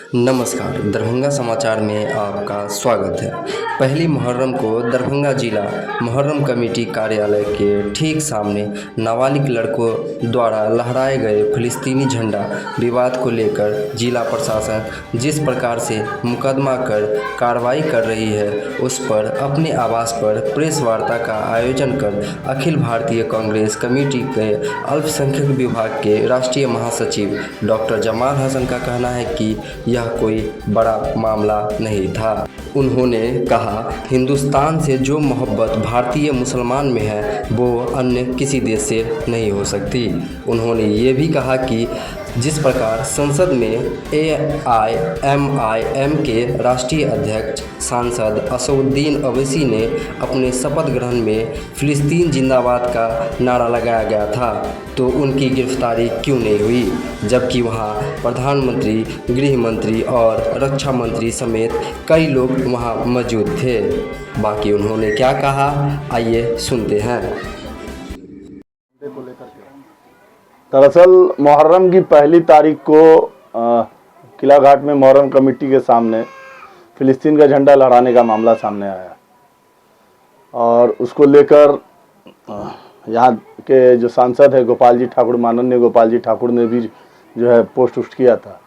नमस्कार, दरभंगा समाचार में आपका स्वागत है। पहली मुहर्रम को दरभंगा जिला मुहर्रम कमेटी कार्यालय के ठीक सामने नाबालिग लड़कों द्वारा लहराए गए फिलिस्तीनी झंडा विवाद को लेकर जिला प्रशासन जिस प्रकार से मुकदमा कर कार्रवाई कर रही है, उस पर अपने आवास पर प्रेस वार्ता का आयोजन कर अखिल भारतीय कांग्रेस कमेटी के अल्पसंख्यक विभाग के राष्ट्रीय महासचिव डॉक्टर जमाल हसन का कहना है कि यह कोई बड़ा मामला नहीं था। उन्होंने कहा, हिंदुस्तान से जो मोहब्बत भारतीय मुसलमान में है वो अन्य किसी देश से नहीं हो सकती। उन्होंने ये भी कहा कि जिस प्रकार संसद में AIMIM के राष्ट्रीय अध्यक्ष सांसद असदुद्दीन ओवैसी ने अपने शपथ ग्रहण में फिलिस्तीन जिंदाबाद का नारा लगाया गया था, तो उनकी गिरफ्तारी क्यों नहीं हुई, जबकि वहां प्रधानमंत्री, गृह मंत्री और रक्षा मंत्री समेत कई लोग वहां मौजूद थे। बाकी उन्होंने क्या कहा, आइए सुनते हैं। दरअसल मुहर्रम की पहली तारीख को किला घाट में मुहर्रम कमेटी के सामने फिलिस्तीन का झंडा लहराने का मामला सामने आया और उसको लेकर यहाँ के जो सांसद है गोपाल जी ठाकुर, माननीय गोपाल जी ठाकुर ने भी जो है पोस्ट उस्ट किया था।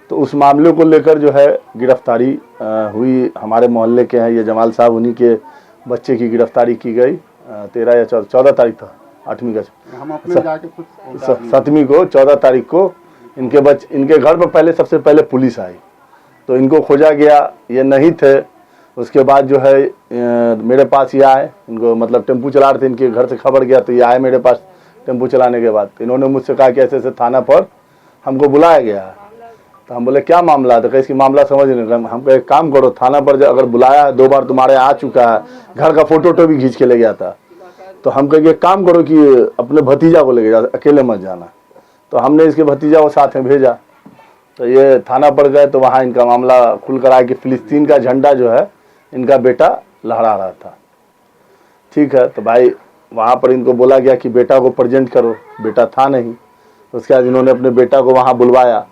तो उस मामले को लेकर जो है गिरफ्तारी हुई। हमारे मोहल्ले के हैं ये जमाल साहब, उन्हीं के बच्चे की गिरफ्तारी की गई 13 या 14 तारीख था, 8वीं का हम अपने जाके 7वीं को 14 तारीख को इनके घर पर पहले सबसे पहले पुलिस आई, तो इनको खोजा गया, ये नहीं थे। उसके बाद जो है मेरे पास ये आए, इनको मतलब टेम्पू चला रहे थे, इनके घर से खबर गया तो ये आए मेरे पास टेम्पू चलाने के बाद। इन्होंने मुझसे कहा कि ऐसे ऐसे थाना पर हमको बुलाया गया है। तो हम बोले क्या मामला है, तो कहीं इसकी मामला समझ नहीं रहा। हम एक काम करो, थाना पर अगर बुलाया है, 2 बार तुम्हारे आ चुका है, घर का फोटो भी खींच के ले गया था, तो हम कहेंगे काम करो कि अपने भतीजा को लेके जा, अकेले मत जाना। तो हमने इसके भतीजा को साथ में भेजा, तो ये थाना पर गए तो वहाँ इनका मामला खुल कर आया कि फिलिस्तीन का झंडा जो है इनका बेटा लहरा रहा था। ठीक है, तो भाई वहाँ पर इनको बोला गया कि बेटा को प्रेजेंट करो, बेटा था नहीं। उसके बाद इन्होंने अपने बेटा को वहाँ बुलवाया।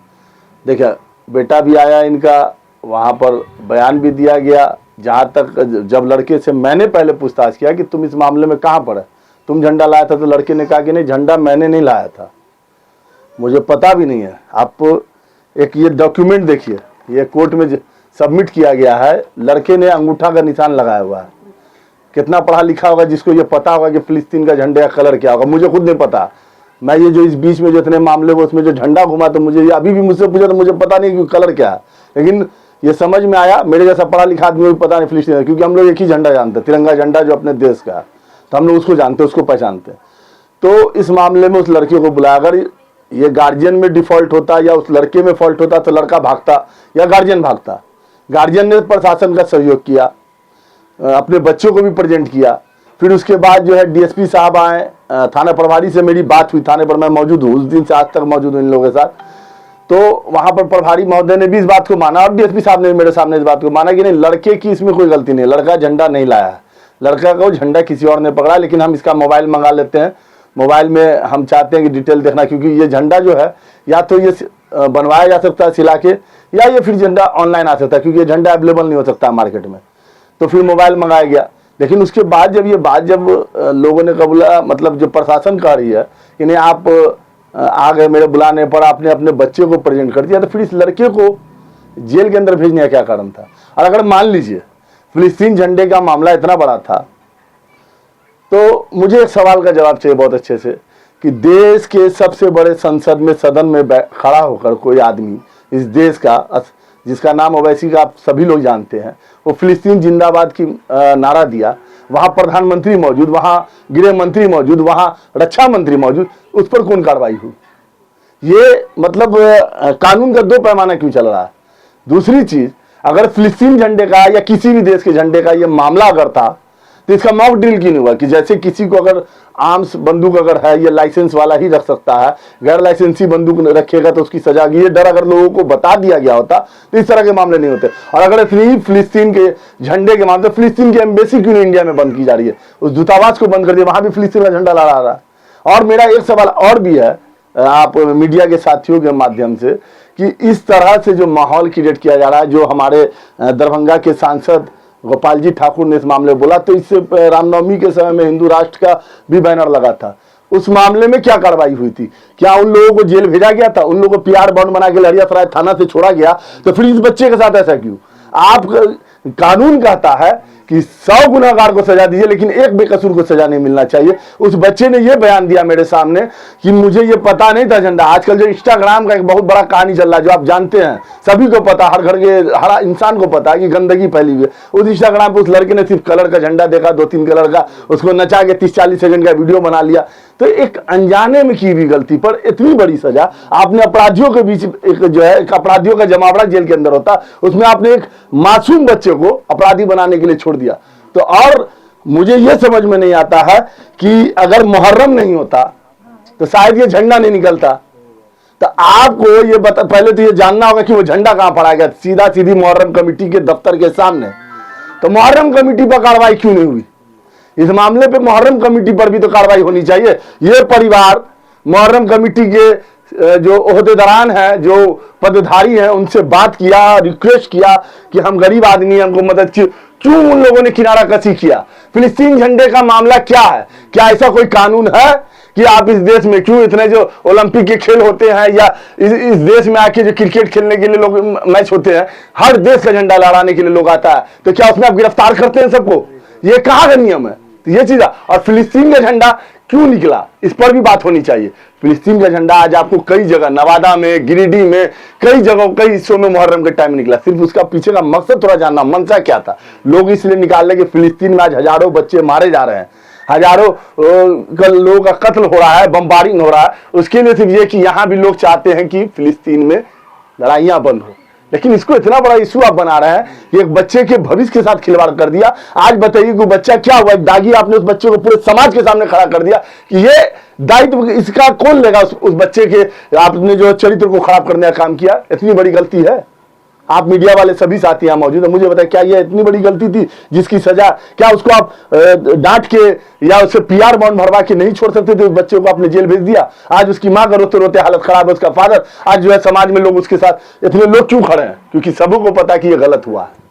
देखिए बेटा भी आया इनका, वहाँ पर बयान भी दिया गया। जहाँ तक जब लड़के से मैंने पहले पूछताछ किया कि तुम इस मामले में कहाँ पर है, तुम झंडा लाया था, तो लड़के ने कहा कि नहीं, झंडा मैंने नहीं लाया था, मुझे पता भी नहीं है। आप एक ये डॉक्यूमेंट देखिए, ये कोर्ट में सबमिट किया गया है, लड़के ने अंगूठा का निशान लगाया हुआ है। कितना पढ़ा लिखा होगा जिसको ये पता होगा कि फिलिस्तीन का झंडे का कलर क्या होगा, मुझे खुद नहीं पता। मैं ये जो इस बीच में जो इतने मामले वो उसमें जो झंडा घुमा, तो मुझे अभी भी मुझसे पूछा तो मुझे पता नहीं कि कलर क्या है, लेकिन ये समझ में आया मेरे जैसा पढ़ा लिखा आदमी को भी पता नहीं फिलिस्तीन, क्योंकि हम लोग एक ही झंडा जानते, तिरंगा झंडा जो अपने देश का है, तो हम लोग उसको जानते, उसको पहचानते। तो इस मामले में उस लड़के को बुलाया, अगर ये गार्जियन में डिफॉल्ट होता या उस लड़के में फॉल्ट होता तो लड़का भागता या गार्जियन भागता। गार्जियन ने प्रशासन का सहयोग किया, अपने बच्चों को भी प्रेजेंट किया। फिर उसके बाद जो है डीएसपी साहब आए, थाना प्रभारी से मेरी बात हुई, थाने पर मैं मौजूद हूँ, उस दिन से आज तक मौजूद हूँ इन लोगों के साथ। तो वहां पर प्रभारी महोदय ने भी इस बात को माना और डीएसपी साहब ने मेरे सामने इस बात को माना कि नहीं, लड़के की इसमें कोई गलती नहीं, लड़का झंडा नहीं लाया है, लड़का को झंडा किसी और ने पकड़ा। लेकिन हम इसका मोबाइल मंगा लेते हैं, मोबाइल में हम चाहते हैं कि डिटेल देखना, क्योंकि ये झंडा जो है या तो ये बनवाया जा सकता है सिला के, या ये फिर झंडा ऑनलाइन आ सकता है, क्योंकि ये झंडा अवेलेबल नहीं हो सकता मार्केट में। तो फिर मोबाइल मंगाया गया। लेकिन उसके बाद जब ये बात जब लोगों ने कबूला, मतलब जो प्रशासन कह रही है कि नहीं आप आ गए मेरे बुलाने पर, आपने अपने बच्चे को प्रेजेंट कर दिया, तो फिर इस लड़के को जेल के अंदर भेजने का क्या कारण था। और अगर मान लीजिए फिलिस्तीन झंडे का मामला इतना बड़ा था, तो मुझे एक सवाल का जवाब चाहिए बहुत अच्छे से, कि देश के सबसे बड़े संसद में, सदन में खड़ा होकर कोई आदमी इस देश का, जिसका नाम ओवैसी का आप सभी लोग जानते हैं, वो फिलिस्तीन जिंदाबाद की नारा दिया, वहां प्रधानमंत्री मौजूद, वहां गृह मंत्री मौजूद, वहां रक्षा मंत्री मौजूद, उस पर कौन कार्रवाई हुई। ये मतलब कानून का 2 पैमाना क्यों चल रहा है। दूसरी चीज, अगर फिलिस्तीन झंडे का या किसी भी देश के झंडे का ये मामला अगर था, तो इसका मॉक ड्रिल क्यों नहीं हुआ, कि जैसे किसी को अगर आर्म्स बंदूक अगर है, ये लाइसेंस वाला ही रख सकता है, गैर लाइसेंसी बंदूक रखेगा तो उसकी सजा। ये डर अगर लोगों को बता दिया गया होता तो इस तरह के मामले नहीं होते। और अगर इतनी फिलिस्तीन के झंडे के मामले, फिलिस्तीन की एम्बेसी क्यों इंडिया में बंद की जा रही है, उस दूतावास को बंद कर दिया, वहां भी फिलिस्तीन का झंडा लहरा रहा है। और मेरा एक सवाल और भी है आप मीडिया के साथियों के माध्यम से, कि इस तरह से जो माहौल क्रिएट किया जा रहा है, जो हमारे दरभंगा के सांसद गोपाल जी ठाकुर ने इस मामले में बोला, तो इससे रामनवमी के समय में हिंदू राष्ट्र का भी बैनर लगा था। उस मामले में क्या कार्रवाई हुई थी? क्या उन लोगों को जेल भेजा गया था? उन लोगों को पीआर बॉन्ड बना के लहरियासराय थाना से छोड़ा गया? तो फिर इस बच्चे के साथ ऐसा क्यों? आप कानून कहता है कि 100 गुनहगार को सजा दीजिए, लेकिन एक बेकसूर को सजा नहीं मिलना चाहिए। उस बच्चे ने यह बयान दिया मेरे सामने कि मुझे ये पता नहीं था झंडा। आजकल जो इंस्टाग्राम का एक बहुत बड़ा कहानी चल रहा है, जो आप जानते हैं, सभी को पता, हर घर के हर इंसान को पता है कि गंदगी फैली हुई है। उस इंस्टाग्राम पे उस लड़के ने सिर्फ कलर का झंडा देखा, 2-3 कलर का, उसको नचा के 30-40 सेकंड का वीडियो बना लिया। तो एक अनजाने में की हुई गलती पर इतनी बड़ी सजा आपने अपराधियों के बीच, एक जो है एक अपराधियों का जमावड़ा जेल के अंदर होता, उसमें आपने एक मासूम बच्चे को अपराधी बनाने के लिए छोड़ दिया। तो और मुझे यह समझ में नहीं आता है कि अगर मुहर्रम नहीं होता तो शायद ये झंडा नहीं निकलता। तो आपको ये पहले तो ये जानना होगा कि वो झंडा कहां फहराया गया। सीधा सीधी मुहर्रम कमेटी के दफ्तर के सामने। तो मुहर्रम कमेटी पर कार्रवाई क्यों नहीं हुई? इस मामले पे मुहर्रम कमेटी पर भी तो कार्रवाई होनी चाहिए। ये परिवार मुहर्रम कमेटी के जो ओहदेदारान हैं, जो पदधारी हैं, उनसे बात किया, रिक्वेस्ट किया कि हम गरीब आदमी हैं, हमको मदद की। क्यों उन लोगों ने किनारा कसी किया? फिलिस्तीन झंडे का मामला क्या है? क्या ऐसा कोई कानून है कि आप इस देश में, क्यों इतने जो ओलंपिक के खेल होते हैं या इस देश में आके जो क्रिकेट खेलने के लिए लोग मैच होते हैं, हर देश का झंडा लहराने के लिए लोग आता है, तो क्या उसमें आप गिरफ्तार करते हैं सबको? ये कहाँ का नियम है? तो ये चीज। और फिलिस्तीन का झंडा क्यों निकला, इस पर भी बात होनी चाहिए। फिलिस्तीन का झंडा आज आपको कई जगह, नवादा में, गिरिडीह में, कई जगहों, कई हिस्सों में मुहर्रम के टाइम में निकला। सिर्फ उसका पीछे का मकसद थोड़ा जानना, मंशा क्या था। लोग इसलिए निकाल रहे कि फिलिस्तीन में आज हजारों बच्चे मारे जा रहे हैं, हजारों लोगों का कत्ल हो रहा है, बमबारिंग हो रहा है। उसके लिए सिर्फ ये कि यहां भी लोग चाहते हैं कि फिलिस्तीन में लड़ाइयां बंद हो। लेकिन इसको इतना बड़ा इशू आप बना रहे हैं कि एक बच्चे के भविष्य के साथ खिलवाड़ कर दिया। आज बताइए कि बच्चा क्या हुआ? दागी आपने उस बच्चे को पूरे समाज के सामने खड़ा कर दिया कि ये दायित्व इसका कौन लेगा? उस बच्चे के आपने जो चरित्र को खराब करने का काम किया, इतनी बड़ी गलती है। आप मीडिया वाले सभी साथी यहाँ मौजूद है, मुझे बताइए क्या ये इतनी बड़ी गलती थी जिसकी सजा, क्या उसको आप डांट के या उससे पीआर बॉन्ड भरवा के नहीं छोड़ सकते थे? उस बच्चे को आपने जेल भेज दिया। आज उसकी माँ का रोते रोते हालत खराब है, उसका फादर। आज जो है समाज में लोग उसके साथ, इतने लोग क्यों खड़े हैं? क्योंकि सबको पता है कि ये गलत हुआ है।